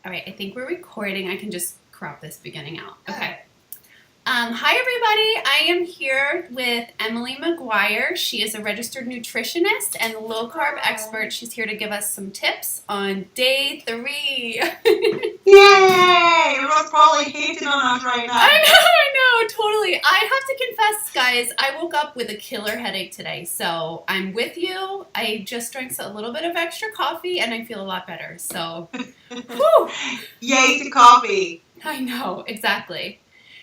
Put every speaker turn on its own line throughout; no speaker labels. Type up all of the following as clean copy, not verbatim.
All right, I think we're recording. I can just crop this beginning out. Okay. Hi, everybody. I am here with Emily Maguire. She is a registered nutritionist and low-carb expert. She's here to give us some tips on day 3.
Yay! Everyone's probably hating on us right now.
I know, totally. I have to confess, guys, I woke up with a killer headache today, so I'm with you. I just drank a little bit of extra coffee, and I feel a lot better, so whew.
Yay to coffee.
I know, exactly.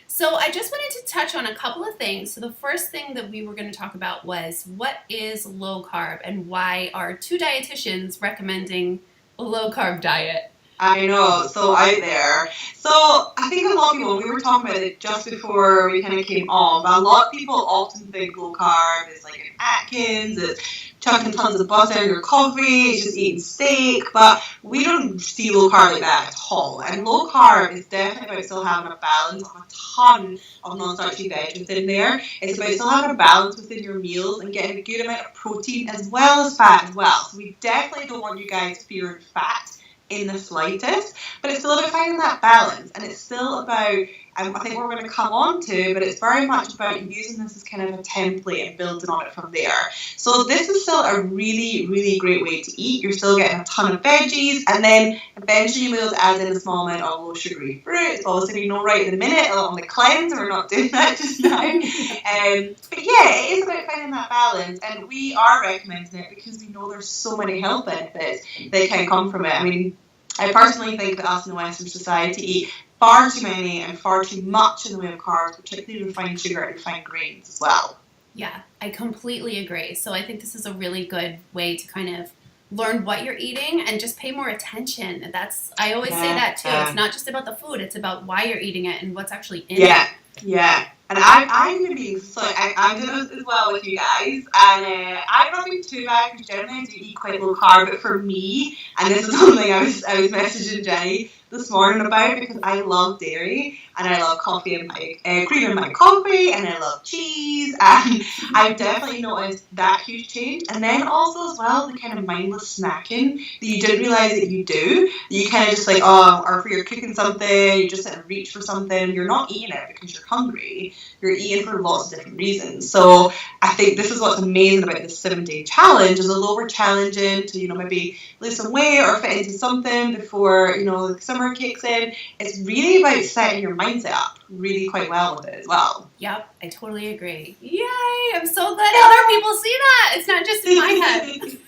So I just wanted to touch on a couple of things. So the first thing that we were going to talk about was what is low carb and why are 2 dietitians recommending a low carb diet?
I know, so out there. So I think a lot of people, we were talking about it just before we kind of came on, but a lot of people often think low carb is like an Atkins, it's chucking tons of butter in your coffee, it's just eating steak, but we don't see low carb like that at all. And low carb is definitely about still having a balance of a ton of non-starchy veg within there. It's about still having a balance within your meals and getting a good amount of protein as well as fat as well. So we definitely don't want you guys fearing fat in the slightest, but it's still about finding that balance, and it's still about, I think we're going to come on to, but it's very much about using this as kind of a template and building on it from there. So this is still a really, really great way to eat. You're still getting a ton of veggies, and then eventually you'll be able to add in a small amount of low sugary fruits. Obviously, right at the minute on the cleanse, we're not doing that just now. But yeah, it is about finding that balance, and we are recommending it because we know there's so many health benefits that can come from it. I mean, I personally think that us in the Western society eat far too many and far too much in the way of carbs, particularly refined sugar and refined grains as well.
Yeah, I completely agree. So I think this is a really good way to kind of learn what you're eating and just pay more attention. I always say that too. It's not just about the food, it's about why you're eating it and what's actually in it.
Yeah. And I'm going to be, I'm doing this as well with you guys, and I'm not being too bad because generally I do eat quite low carb, but for me, and this is something I was messaging Jenny this morning about, because I love dairy, and I love coffee and my cream in my coffee, and I love cheese, and I've definitely noticed that huge change. And then also as well, the kind of mindless snacking that you didn't realize that you do. You kind of just like, or if you're cooking something, you just reach for something, you're not eating it because you're hungry. You're eating for lots of different reasons. So I think this is what's amazing about this 7-day challenge, is although we're challenging to, maybe lose some weight or fit into something before, the summer kicks in, it's really about setting your mindset up really quite well with it as well.
Yep, I totally agree. Yay! I'm so glad other people see that. It's not just in my head.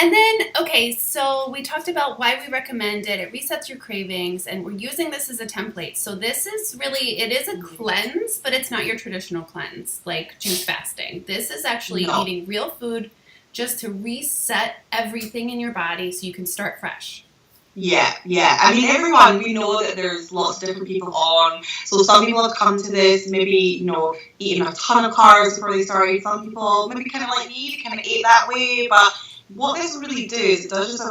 And then, okay, so we talked about why we recommend it. It resets your cravings, and we're using this as a template. So this is really, it is a cleanse, but it's not your traditional cleanse, like juice fasting. This is actually eating real food just to reset everything in your body so you can start fresh.
Yeah. I mean, everyone, we know that there's lots of different people on. So some people have come to this, maybe, eating a ton of carbs before they started. Some people, maybe kind of like me, they kind of ate that way. But what this will really do is it does just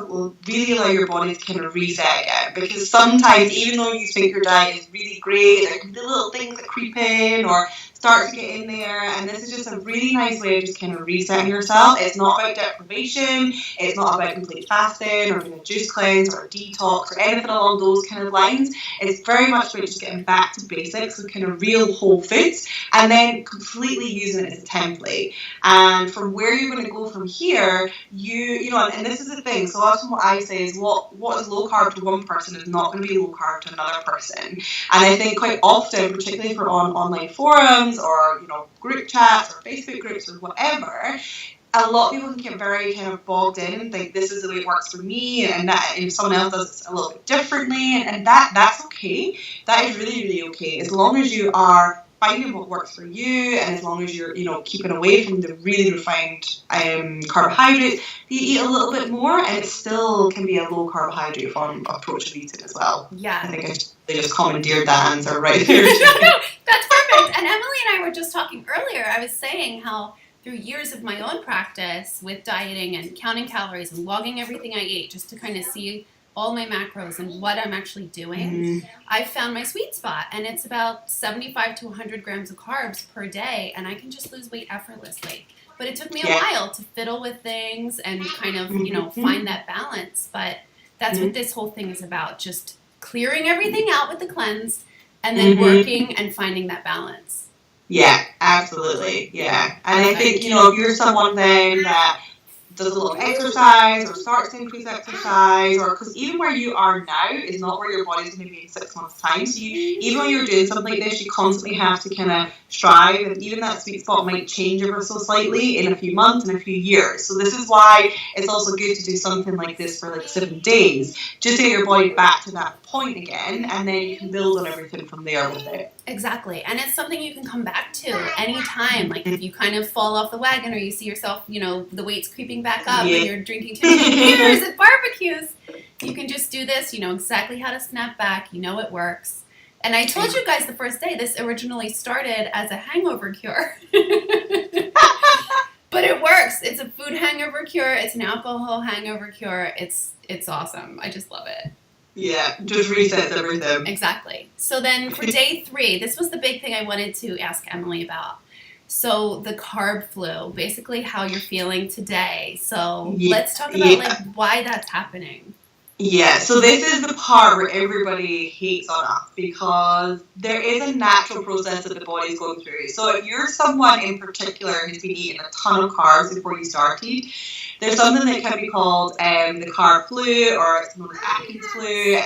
really allow your body to kind of reset again. Because sometimes, even though you think your diet is really great, there can be little things that creep in or start to get in there, and this is just a really nice way of just kind of resetting yourself. It's not about deprivation, it's not about complete fasting or doing a juice cleanse or a detox or anything along those kind of lines. It's very much about just getting back to basics with kind of real whole foods, and then completely using it as a template. And from where you're going to go from here, and this is the thing, so often what I say is what is low carb to one person is not going to be low carb to another person. And I think quite often, particularly if we're on online forums or group chats or Facebook groups or whatever, a lot of people can get very kind of bogged in and think this is the way it works for me, and that if someone else does it a little bit differently, and that's okay. That is really, really okay, as long as you are finding what works for you, and as long as you're keeping away from the really refined carbohydrates, you eat a little bit more, and it still can be a low carbohydrate form approach of eating as well.
Yeah,
I think I just commandeered that answer right there.
No, that's perfect. And Emily and I were just talking earlier. I was saying how through years of my own practice with dieting and counting calories and logging everything I ate just to kind of see all my macros and what I'm actually doing, I found my sweet spot, and it's about 75 to 100 grams of carbs per day, and I can just lose weight effortlessly. But it took me a while to fiddle with things and kind of, find that balance. But that's what this whole thing is about, just clearing everything out with the cleanse and then working and finding that balance.
Yeah, absolutely. Yeah. And I think, if you're someone then that does a lot of exercise or starts to increase exercise, or because even where you are now is not where your body's going to be in 6 months' time. So even when you're doing something like this, you constantly have to kind of strive, and even that sweet spot might change ever so slightly in a few months and a few years. So this is why it's also good to do something like this for like 7 days, just to get your body back to that point again, and then you can build on everything from there with it.
Exactly. And it's something you can come back to anytime. Like if you kind of fall off the wagon or you see yourself, the weight's creeping back up and you're drinking too many beers at barbecues, you can just do this. You know exactly how to snap back. You know it works. And I told you guys the first day, this originally started as a hangover cure. But it works. It's a food hangover cure. It's an alcohol hangover cure. It's awesome. I just love it.
Yeah, just resets everything.
Exactly. So then for day 3, this was the big thing I wanted to ask Emily about. So the carb flu, basically how you're feeling today. So let's talk about why that's happening.
Yeah, so this is the part where everybody hates on us, because there is a natural process that the body's going through. So if you're someone in particular who's been eating a ton of carbs before you started, there's something that can be called the carb flu, or it's known as Atkins flu.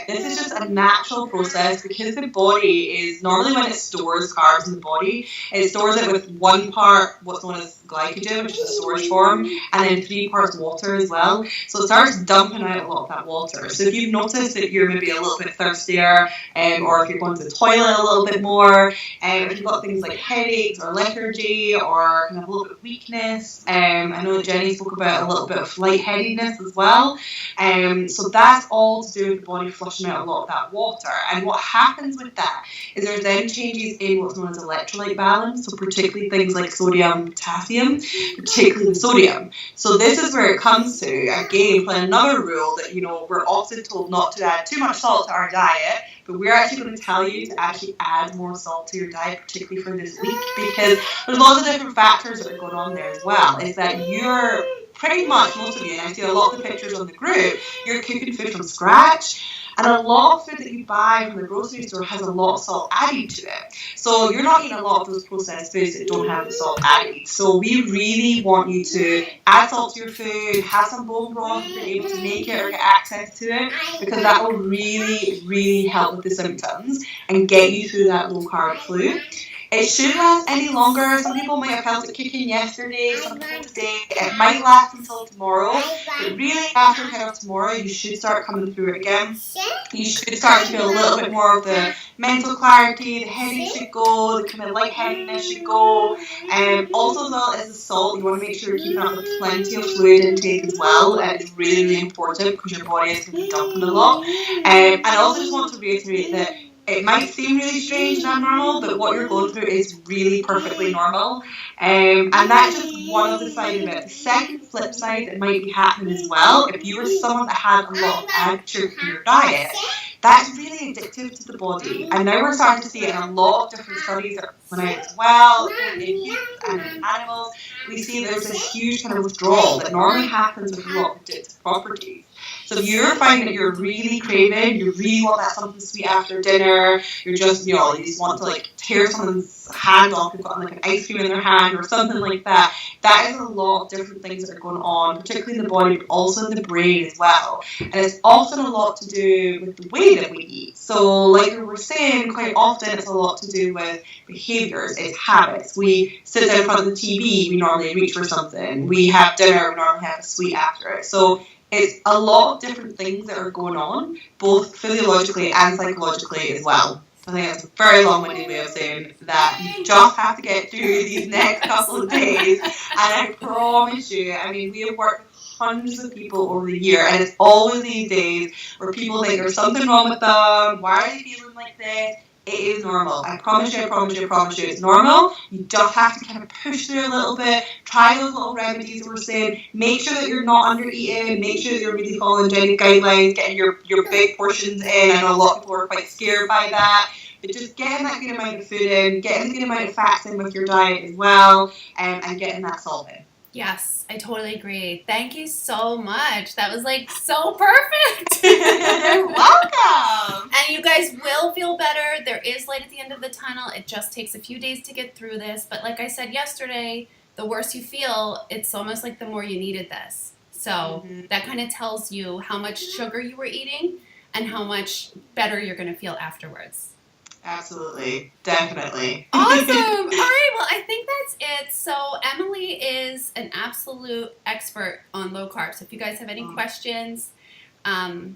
This is just a natural process because the body is, normally when it stores carbs in the body, it stores it with 1 part what's known as glycogen, which is a storage form, and then 3 parts water as well. So it starts dumping out a lot of that water. So if you've noticed that you're maybe a little bit thirstier, or if you're going to the toilet a little bit more, if you've got things like headaches or lethargy or kind of a little bit of weakness, I know that Jenny spoke about a little bit of lightheadedness as well. So that's all to do with the body flushing out a lot of that water. And what happens with that is there's then changes in what's known as electrolyte balance, so particularly things like sodium, potassium, particularly the sodium. So this is where it comes to, again, playing another rule that, we're often told not to add too much salt to our diet, but we're actually going to tell you to actually add more salt to your diet, particularly for this week, because there's lots of different factors that are going on there as well. Is that you're pretty much, most of you, and I see a lot of the pictures on the group, you're cooking food from scratch, and a lot of food that you buy from the grocery store has a lot of salt added to it. So you're not eating a lot of those processed foods that don't have the salt added. So we really want you to add salt to your food, have some bone broth if you're able to make it or get access to it, because that will really, really help with the symptoms and get you through that low carb flu. It shouldn't last any longer. Some people might have felt it kicking yesterday, some people today. It might last until tomorrow. But really, after kind of tomorrow, you should start coming through it again. You should start to feel a little bit more of the mental clarity, the headache should go, the kind of lightheadedness should go. Also, as well as the salt, you want to make sure you're keeping up with plenty of fluid intake as well. It's really, really important because your body is going to be dumping a lot. And I also just want to reiterate that it might seem really strange and abnormal, but what you're going through is really perfectly normal. And that's just one of the sides of it. The second flip side that might be happening as well, if you were someone that had a lot of added sugar in your diet, that's really addictive to the body. And now we're starting to see it in a lot of different studies that when I as well, in humans and in animals, we see there's this huge kind of withdrawal that normally happens with a lot of addictive properties. So if you're finding that you're really craving, you really want that something sweet after dinner, you're just, you just want to like tear someone's hand off, you've got like an ice cream in their hand or something like that, that is a lot of different things that are going on, particularly in the body, but also in the brain as well. And it's often a lot to do with the way that we eat. So like we were saying, quite often it's a lot to do with behaviors, it's habits. We sit down in front of the TV, we normally reach for something. We have dinner, we normally have a sweet after it. So it's a lot of different things that are going on, both physiologically and psychologically as well. I think that's a very long-winded way of saying that you just have to get through these next couple of days. And I promise you, we have worked with hundreds of people over the year, and it's always these days where people think there's something wrong with them. Why are they feeling like this? It is normal. I promise you, it's normal. You just have to kind of push through a little bit, try those little remedies that we're saying, make sure that you're not under eating, make sure that you're really following Jenny's guidelines, getting your big portions in. I know a lot of people are quite scared by that, but just getting that good amount of food in, getting the good amount of fats in with your diet as well, and getting that salt in.
Yes, I totally agree. Thank you so much. That was like so perfect.
Welcome.
And you guys will feel better. There is light at the end of the tunnel. It just takes a few days to get through this. But like I said yesterday, the worse you feel, it's almost like the more you needed this. So that kind of tells you how much sugar you were eating and how much better you're going to feel afterwards.
Absolutely. Definitely.
Awesome. All right. Well, I think that's it. So Emily is an absolute expert on low carb. So if you guys have any questions,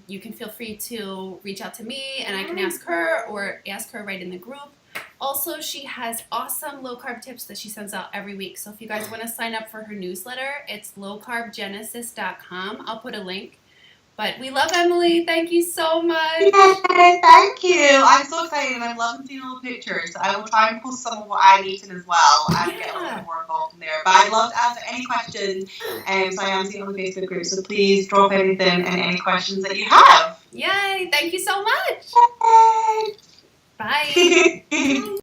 you can feel free to reach out to me and I can ask her or ask her right in the group. Also, she has awesome low carb tips that she sends out every week. So if you guys want to sign up for her newsletter, it's lowcarbgenesis.com. I'll put a link. But we love Emily. Thank you so much.
Yay, thank you. I'm so excited and I'm loving seeing all the pictures. I will try and post some of what I'm eating as well and get a little bit more involved in there. But I'd love to answer any questions. So I am seeing on the Facebook group. So please drop anything and any questions that you have.
Yay. Thank you so much.